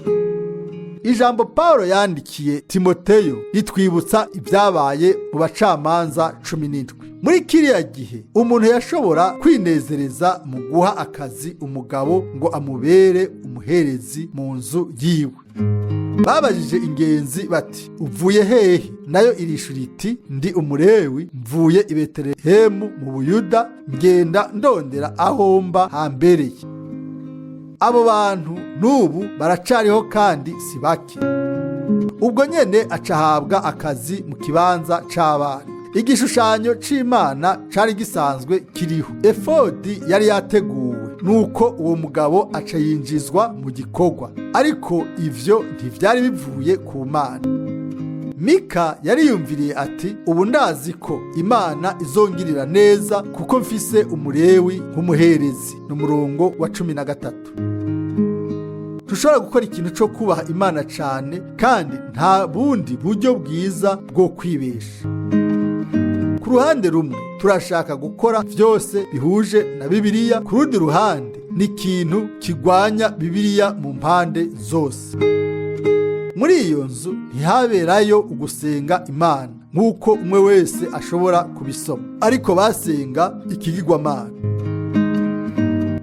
Ijambo Paulo yandikiye Timoteyo ritwibutsa ibyabaye mu bacamanza 17. Muri kiriya gihe umuntu yashobora kwinezereza mu guha akazi umugabo ngo amubere umuherezi mu nzu yiwe. Babajije ingenzi bati uvuye hehe? Nayo irishura iti ndi umulewi, mvuye i Betelehemu mu Buyuda, ngenda ndondera aho mba hambereye. Abo bantu n'ubu baracariho kandi si bake. Ubwo nyene acahabwa akazi mu kibanza c'abana. Igishushanyo c'Imana cari gisanzwe kiriho, efodi yari yateguwe, nuko uwo mugabo aca yinjizwa mu gikorwa. Ariko ivyo ntivyari bivuye ku Mana. Mika yariyumviriye ati ubu ndazi ko Imana izongirira neza kuko mfise umulewi nk'umuherezi. N'umurongo wa 13. Tushobora gukora ikintu cyo kubaha Imana cane, kandi nta bundi buryo bwiza bwo kwibesha. Ku ruhande rumwe turashaka gukora vyose bihuje na Bibiliya, ku rundi ruhande ni ikintu kigwanya Bibiliya mu mpande zose. Muri iyo nzu ntihaberayo ugusenga Imana nk'uko umwe wese ashobora kubisoma, ariko basenga ikigirwamana.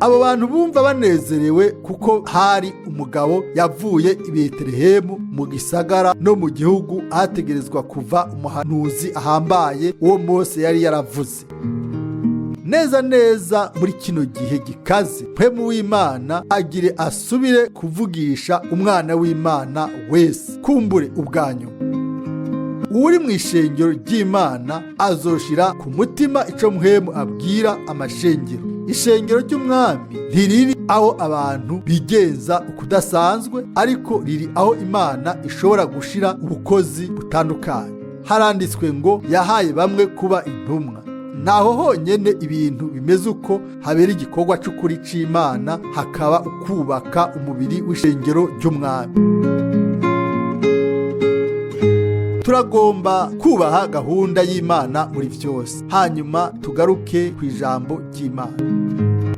Abo bantu bumva banezerewe kuko hari umugabo yavuye i Betelehemu mu gisagara no mu gihugu ahategerezwa kuva umuhanuzi ahambaye uwo Mose yari yaravuze. Neza neza muri kino gihe gikaze, mpwemu w'Imana agire asubire kuvugisha umwana w'Imana wese, kumbure ubwanyu. Uri mu ishengero ry'Imana azoshira ku mutima ico mpwemu abwira amashengero. Ishengero ry'umwami ntiriri aho abantu bigenza ukudasanzwe, ariko riri aho Imana ishobora gushira ubukozi butandukanye. Haranditswe ngo yahaye bamwe kuba intumwa. Naho honyene ibintu bimeze uko habera igikorwa c'ukuri c'Imana, hakaba ukubaka umubiri w'ishengero ry'umwami. Turagomba kubaha gahunda y'Imana muri vyose, hanyuma tugaruke ku ijambo ry'Imana.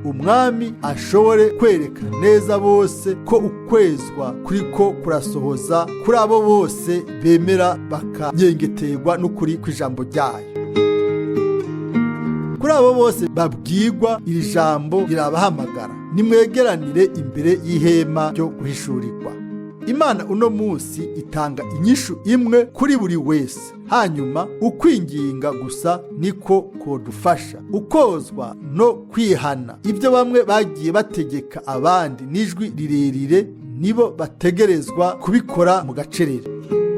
Umwami ashobore kwereka neza bose ko ukwezwa kuriko kurasohoza kuri abo bose bemera bakanyengeterwa n'ukuri kw'ijambo ryayo. Kuri abo bose babwirwa iri jambo rirabahamagara, nimwegeranire imbere y'ihema ryo guhishurirwa. Imana uno munsi itanga inyishu imwe kuri buri wese, hanyuma ukwinginga gusa niko kodufasha. Ukozwa no kwihana ibyo bamwe bagiye bategeka abandi n'ijwi rirerire nibo bategerezwa kubikora mu gacerere.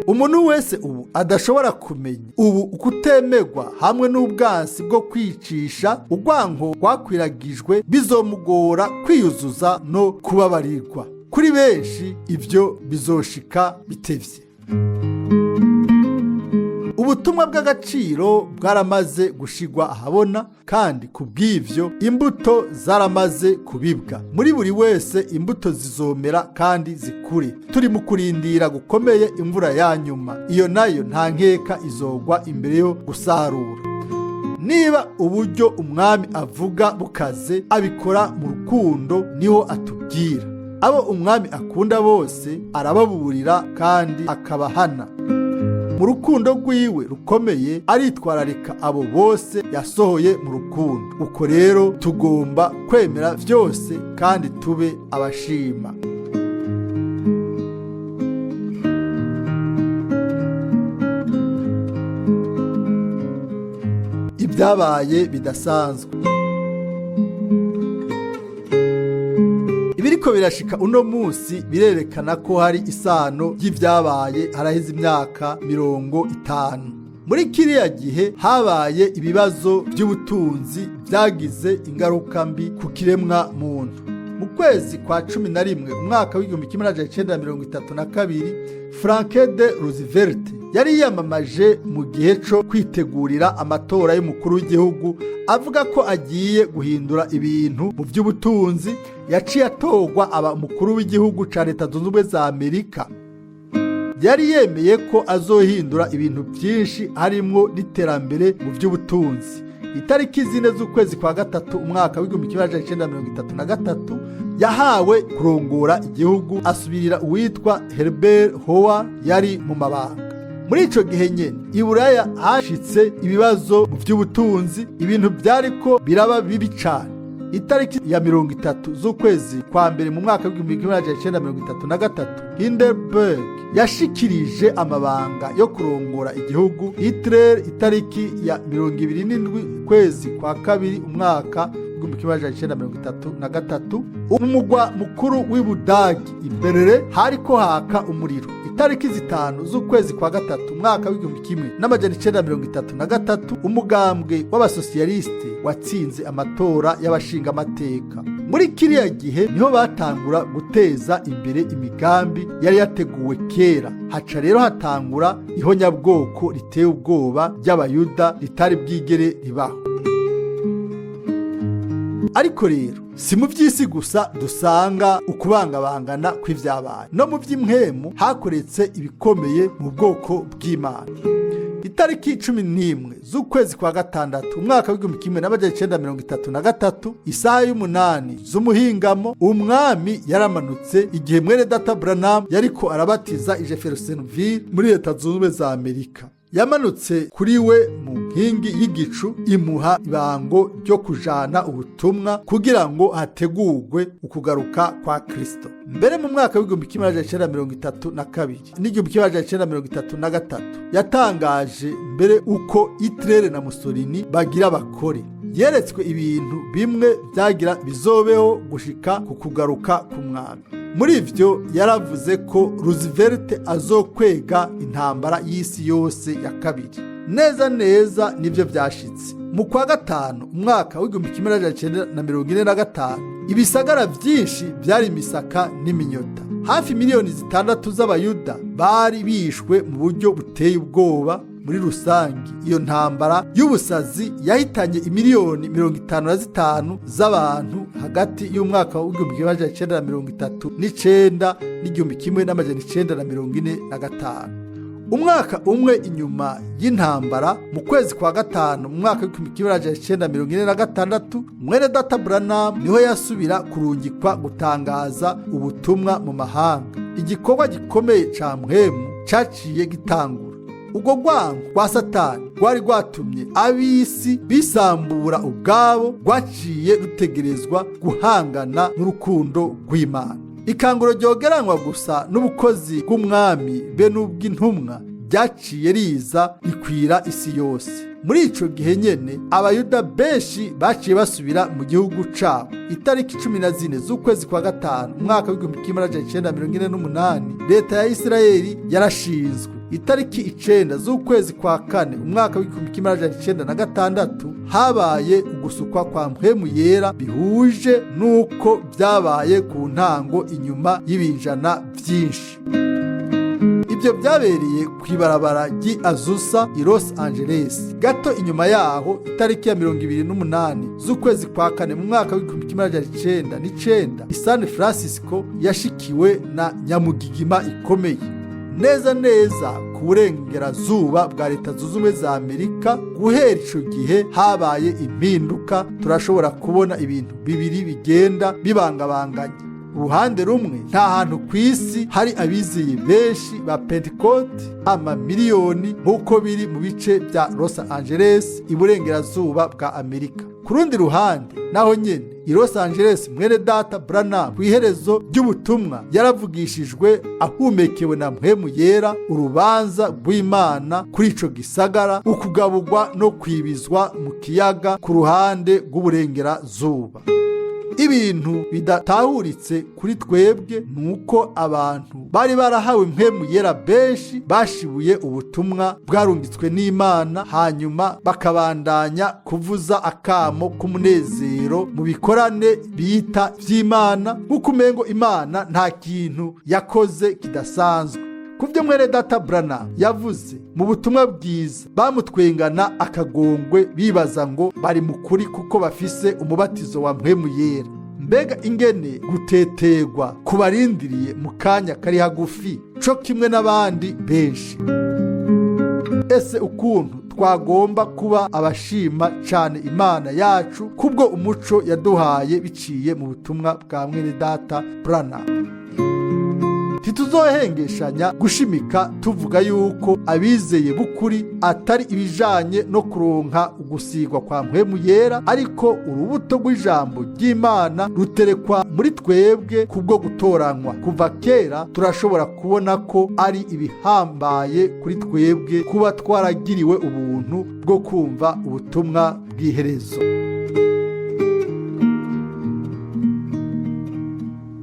umuntu wese ubu adashobora kumenya ubu ukutemegwa hamwe n'ubwansi bwo kwicisha urwanko rwakwiragijwe bizomugora kwiyuzuza no kubabarirwa. Kuri benshi ibyo bizoshika bitevye. Ubutumwa bw'agaciro bwaramaze gushigwa ahabona, kandi kubw'ivyo imbuto zaramaze kubibwa. Muri buri wese imbuto zizomera kandi zikure. Turi mu kurindira gukomeye imvura ya nyuma, iyo nayo nta nkeka izogwa imbere yo gusarura. Niba uburyo umwami avuga bukaze, abikora mu rukundo niho atubwira. Abo umwami akunda bose arababurira kandi akabahana. Mu rukundo rwiwe rukomeye aritwararika abo bose yasohoye mu rukundo. Uko rero tugomba kwemera vyose kandi tube abashima. Ibyabaye bidasanzwe. Ibiriko birashika uno munsi birerekana ko hari isano y'ivyabaye haraheze imyaka 50. Muri kiriya gihe habaye ibibazo by'ubutunzi byagize ingaruka mbi ku kiremwa muntu. Mu kwezi kwa 11 umwaka w'1932 Franklin D. Roosevelt yari yamamaje mu gihe cyo kwitegurira amatora y'umukuru w'igihugu, avuga ko agiye guhindura ibintu mu by'ubutunzi. Yaciye atorwa aba umukuru w'igihugu ca Leta Zunze Ubumwe za Amerika. Yari yemeye ko azohindura ibintu byinshi harimwo n'iterambere mu by'ubutunzi. Itariki 4 z'ukwezi kwa gatatu umwaka w'1933 yahawe kurongora igihugu, asubirira uwitwa Herbert Hoover yari mu mabanga. Muri ico gihe nyene Iburaya hashitse ibibazo mu by'ubutunzi, ibintu byariko biraba bibi cyane. Itariki ya 30 z'ukwezi kwa mbere mu mwaka w'1933 Hindenburg yashikirije amabanga yo kurongora igihugu. Hitler itariki ya 27 kwezi kwa kabiri umwaka w'1933 umugwa mukuru w'Ibudagi Berlin hariko haka umuriro. Itariki 5 z'ukwezi kwa gatatu umwaka w'1933 umugambwe w'abasosiyaliste watsinze amatora y'abashinga amateka. Muri kiriya gihe niho batangura guteza imbere imigambi yari yateguwe kera. Haca rero hatangura ihonyabwoko riteye ubwoba ry'abayuda ritari bwigere ribaho. Ariko rero si mu by'isi gusa dusanga ukubangabangana kw'ivyabaye, no mu by'imhemu hakoretse ibikomeye mu bwoko bw'Imana. Itariki 11 z'ukwezi kwa gatandatu umwaka w'1933 isaha y'umunani z'umuhingamo umwami yaramanutse igihe mwene data Branham yariko arabatiza i Jeffersonville muri Leta Zunze Ubumwe za Amerika. Yamanutse kuri we mu nkingi y'igicu imuha ibango ryo kujana ubutumwa kugira ngo hategurwe ukugaruka kwa Kristo. Mbere mu mwaka w'1932 n'1933 yatangaje mbere uko Hitler na Mussolini bagira bakore. Yeretswe ibintu bimwe byagira bizobeho gushika ku kugaruka k'umwami. Muri ivyo yaravuze ko Roosevelt azokwega intambara y'isi yose ya kabiri. Neza neza nivyo vyashitse. Mu kwa gatanu umwaka w'1945 ibisagara vyinshi byari imisaka n'iminyota. Hafi miliyoni 6 z'abayuda bari bishwe mu buryo buteye ubwoba. Muri rusangi iyo ntambara y'ubusazi yahitanye imiliyoni 55 z'abantu hagati y'umwaka w'1939 n'1945. Umwaka umwe inyuma y'intambara mu kwezi kwa gatanu mu mwaka w'1946 mwene data Branham niho yasubira kurungikwa gutangaza ubutumwa mu mahanga. Igikorwa gikomeye ca mpwemu caciye gitangura. Ubwo rwango rwa Satani rwari rwatumye ab'isi bisambura ubwabo, rwaciye rutegerezwa guhangana n'urukundo rw'Imana. Ikanguro ryogeranywa gusa n'ubukozi bw'umwami be n'ubw'intumwa ryaciye riza rikwira isi yose. Muri ico gihe nyene abayuda benshi baciye basubira mu gihugu cabo. Itariki 14 z'ukwezi kwa gatanu umwaka w'1948 leta ya Isirayeli yarashinzwe. itariki 9 z'ukwezi kwa kane umwaka w'1996 habaye ugusukwa kwa mpwemu yera bihuje nuko byabaye ku ntango inyuma y'ibinjana byinshi. Ibyo byabereye kwibarabara ry'Azusa i Los Angeles. Gato inyuma yaho itariki ya 28 z'ukwezi kwa kane mu mwaka w'1999 i San Francisco yashikiwe na nyamugigima ikomeye. Neza neza ku burengerazuba bwa Leta Zunze Ubumwe za Amerika. Guhera ico gihe habaye impinduka, turashobora kubona ibintu bibiri bigenda bibangabanganye. Uruhande rumwe, nta hantu ku isi hari abizeye benshi ba Pentecote amamiliyoni nk'uko biri mu bice bya Los Angeles iburengerazuba bwa Amerika. Ku rundi ruhande naho nyene i Los Angeles mwene data Branham ku iherezo ry'ubutumwa yaravugishijwe ahumekewe na mpwemu yera urubanza rw'Imana kuri ico gisagara, ukugabugwa no kwibizwa mu kiyaga ku ruhande rw'uburengerazuba. Ibintu bidatahuritse kuri twebwe nuko abantu bari barahawe mpwemu yera benshi bashibuye ubutumwa bwarungitswe n'Imana, hanyuma bakabandanya kuvuza akamo k'umunezero mu bikorane bita vy'Imana, nk'uko umengo Imana nta kintu yakoze kidasanzwe. Kuvyo mwene data Branham yavuze mu butumwa bwiza, bamutwengana akagongwe bibaza ngo bari mukuri kuko bafise umubatizo wa mpwemu yera. Mbega ingene gutetegwa kubarindiriye mu kanya kari hagufi co kimwe n'abandi benshi. Ese ukuntu twagomba kuba abashima cane Imana yacu kubwo umuco yaduhaye biciye mu butumwa bwa mwene data Branham. Ntituzohengeshanya gushimika tuvuga yuko abizeye bukuri atari ibijanye no kuronka ugusigwa kwa mpwemu yera, ariko urubuto rw'ijambo ry'Imana ruterekwa muri twebwe kubwo gutoranywa. Kuva kera turashobora kubona ko ari ibihambaye kuri twebwe kuba twaragiriwe ubuntu bwo kumva ubutumwa bw'iherezo.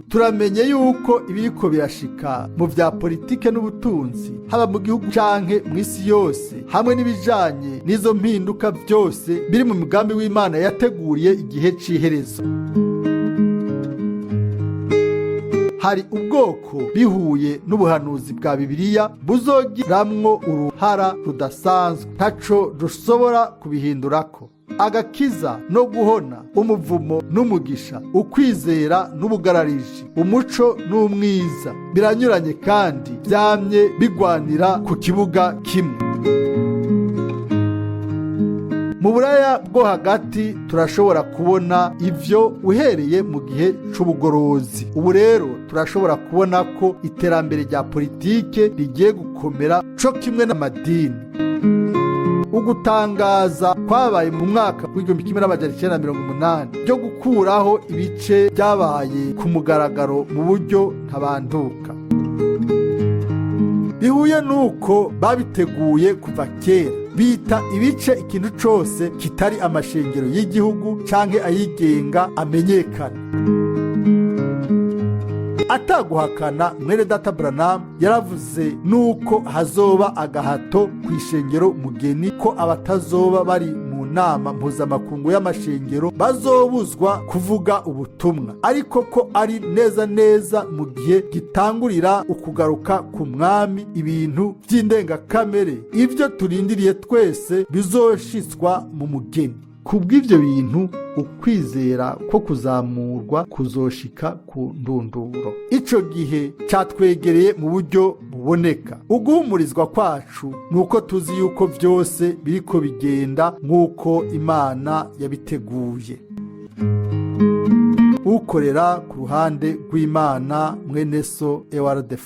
Turamenye yuko ibiriko birashika mu vya politike n'ubutunzi, haba mu gihugu canke mw'isi yose, hamwe n'ibijanye n'izo mpinduka byose biri mu migambi w'Imana yateguriye igihe c'iherezo. Hari ubwoko bihuye n'ubuhanuzi bwa Bibiliya buzogiramwo uruhara rudasanzwe, ntaco dushobora kubihindurako. Agakiza no guhona, umuvumo n'umugisha, ukwizera n'ubugarariji, umuco n'umwiza biranyuranye kandi byamye bigwanira ku kibuga kimwe. Mu buraya bwo hagati turashobora kubona ivyo uhereye mu gihe c'ubugorozi. Ubu rero turashobora kubona ko iterambere rya politike rigiye gukomera co kimwe n'amadini. Ugutangaza kwabaye mu mwaka w'1980 byo gukuraho ibice byabaye ku mugaragaro mu buryo ntabanduka, bihuye nuko babiteguye kuva kera. Bita ibice ikintu cose kitari amashengero y'igihugu canke ayigenga amenyekana. Ataguhakana mwene data Branham yaravuze nuko hazoba agahato kw'ishengero mugeni, ko abatazoba bari mu nama mpuzamakungu y'amashengero bazobuzwa kuvuga ubutumwa, ariko ko ari neza neza mu gihe gitangurira ukugaruka ku mwami ibintu by'indengakamere ivyo turindiriye twese bizoshitswa mu mugeni. Kubw'ivyo bintu ukwizera ko kuzamurwa kuzoshika ku ndunduro. Ico gihe catwegereye mu buryo buboneka. Uguhumurizwa kwacu nuko tuzi yuko vyose biriko bigenda nk'uko Imana yabiteguye. Ukorera ku ruhande rw'Imana mwene so Ewald.